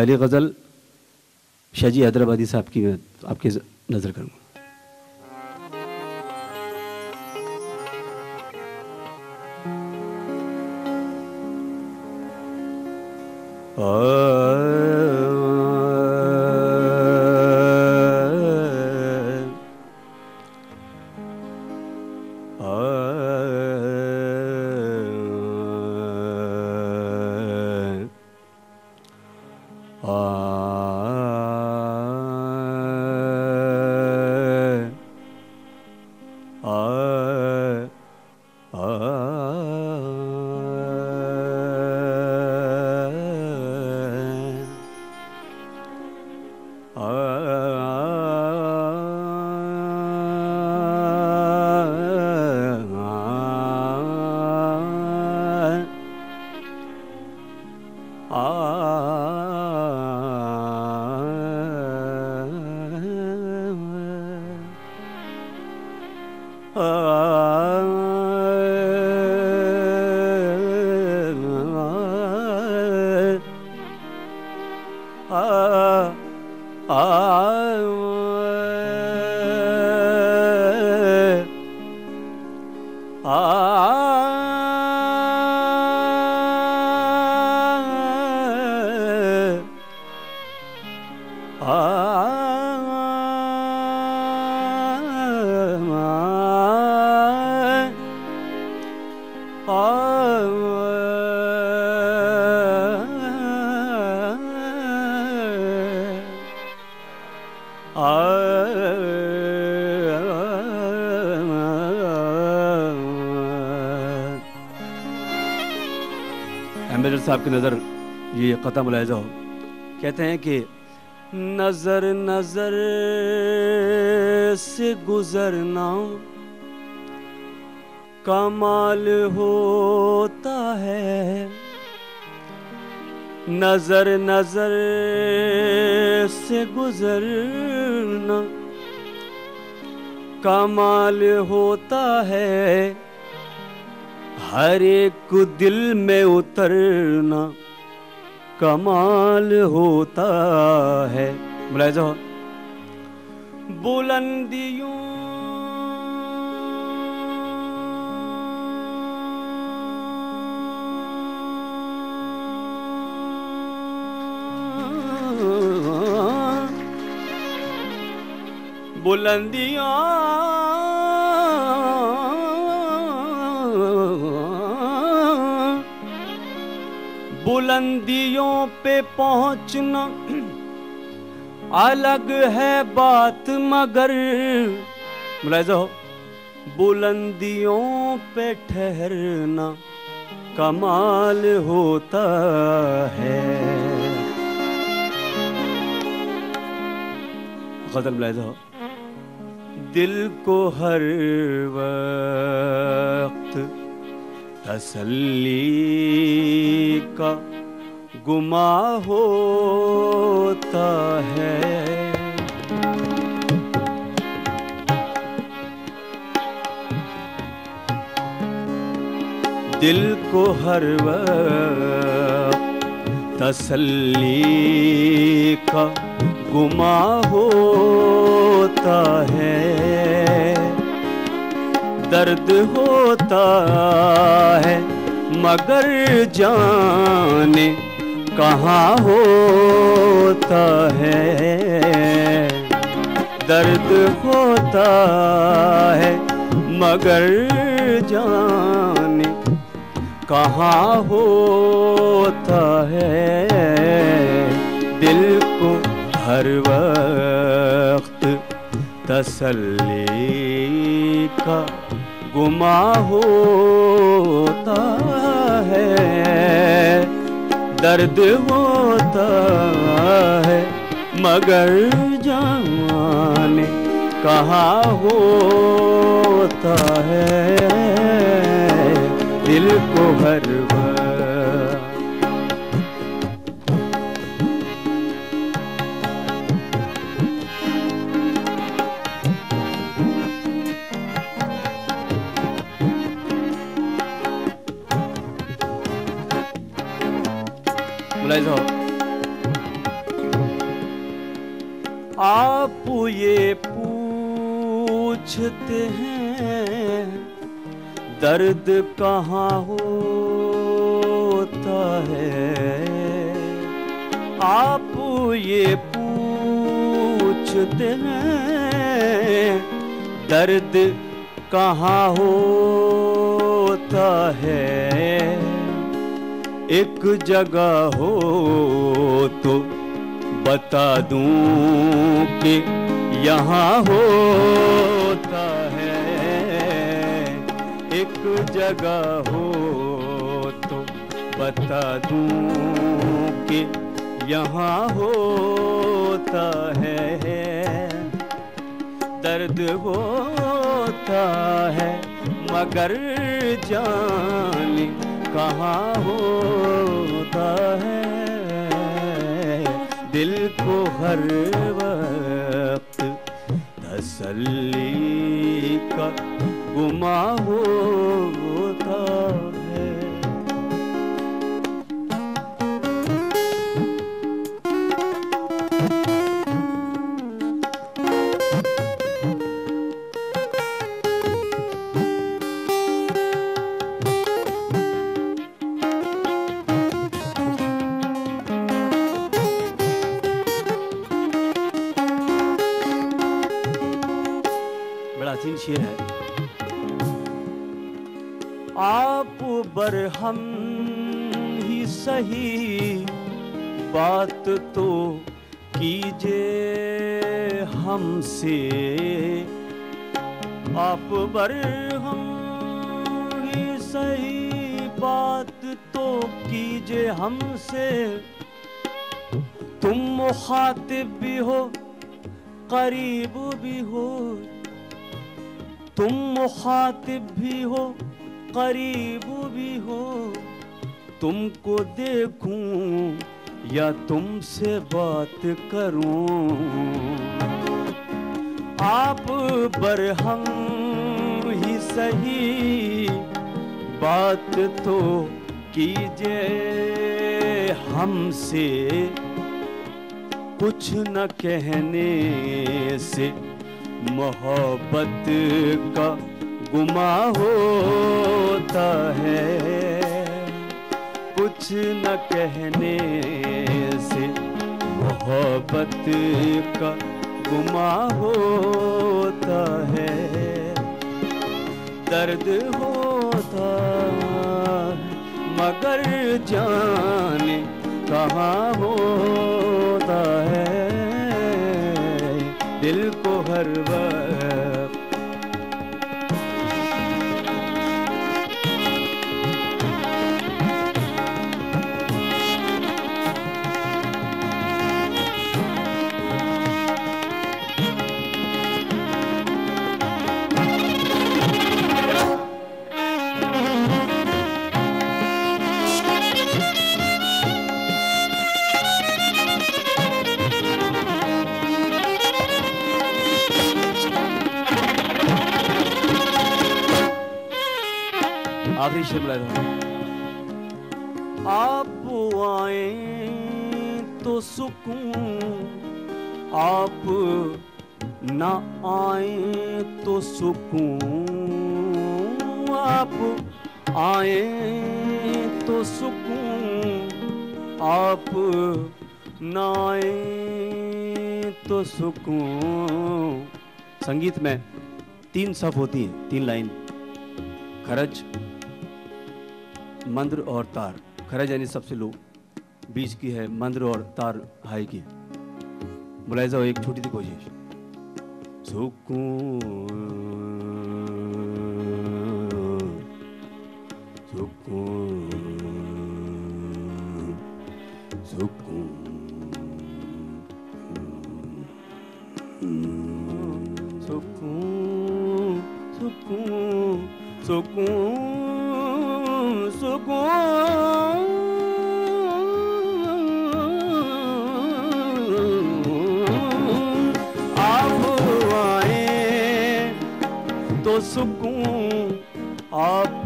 पहली गज़ल शाहजी हैदराबादी साहब की आपकी नज़र करूँगा। एम्बेडकर साहब की नज़र ये क़ता मुलाहिज़ा हो, कहते हैं कि नज़र नज़र से गुज़रना कमाल होता है, नज़र नज़र से गुज़रना कमाल होता है, हर एक दिल में उतरना कमाल होता है। मुलाहिज़ा हो, बुलंदियों बुलंदियों बुलंदियों पे पहुंचना अलग है बात, मगर मुलाहिज़ा हो, बुलंदियों पे ठहरना कमाल होता है। ग़ज़ल मुलाहिज़ा हो, दिल को हर वक्त तसल्ली का गुमा होता है, दिल को हर वक्त तसल्ली का गुमा होता है, दर्द होता है मगर जाने कहाँ होता है, दर्द होता है मगर जाने कहाँ होता है, दिल को हर वक्त तसल्ली का गुमा होता है, दर्द होता है मगर जाने कहाँ होता है, दिल को हर मुलाहिज़ा हो, आप ये पूछते हैं दर्द कहाँ होता है, आप ये पूछते हैं दर्द कहाँ होता है। एक जगह हो तो बता दूं कि यहाँ होता है, एक जगह हो तो बता दूं कि यहाँ होता है। दर्द होता है मगर जाने कहाँ होता है। दिल को हर वक्त तसल्ली का गुमा होता है। शेर है। आप बरहम ही सही बात तो कीजिए हमसे, आप बरहम ही सही बात तो कीजिए हमसे। तुम मुखातिब भी हो करीब भी हो, तुम मुखातिब भी हो करीब भी हो। तुमको देखूं या तुमसे बात करूं, आप बरहम ही सही बात तो कीजिए हमसे। कुछ न कहने से मोहब्बत का गुमा होता है, कुछ न कहने से मोहब्बत का गुमा होता है। दर्द होता मगर जाने कहाँ होता है। दिल को हर वक्त आखिरी शेर बुलाया था। आप आए तो सुकून, आप ना आए तो सुकून। आप आए तो सुकून, आप ना आए तो सुकून। संगीत में 3 सफ होती हैं, 3 लाइन, खरज, मंद्र और तार। खरज यानी सबसे लो, बीच की है मंद्र और तार हाई की। मुलाहिजा हो, एक छोटी सी कोशिश। सुकून सुकून सुकून सुकून सुकून सुकून सुकून। आप आए तो सुकून, आप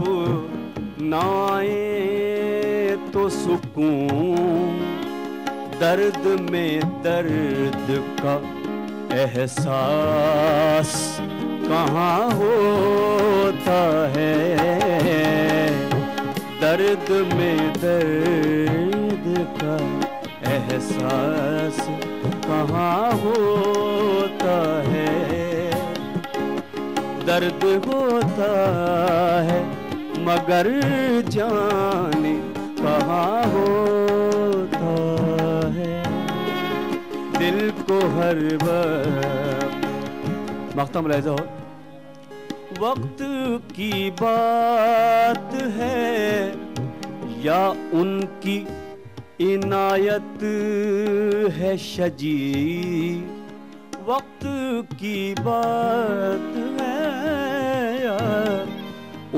ना आए तो सुकून। दर्द में दर्द का एहसास कहाँ होता है, दर्द में दर्द का एहसास कहाँ होता है, दर्द होता है मगर जाने कहाँ होता है, दिल को हर वक्त मख्ता मुलाहिज़ा हो। वक्त की बात है या उनकी इनायत है शजी, वक्त की बात है या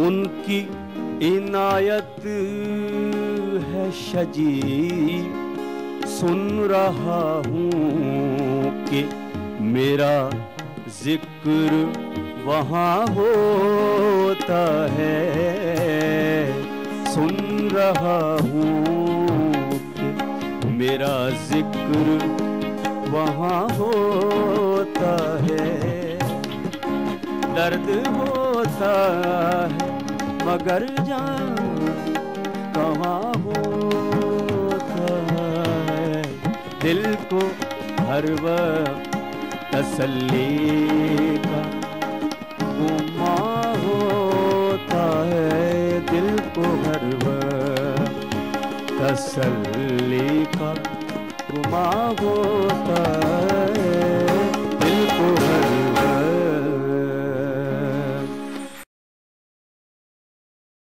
उनकी इनायत है शजी, सुन रहा हूँ कि मेरा जिक्र वहाँ होता है, सुन रहा हूँ कि मेरा जिक्र वहाँ होता है, दर्द होता है मगर जान कहाँ होता है, दिल को हर वक्त तसल्ली का गुमा होता है, दिल को हर वक्त तसल्ली का गुमा होता है, दिल को हर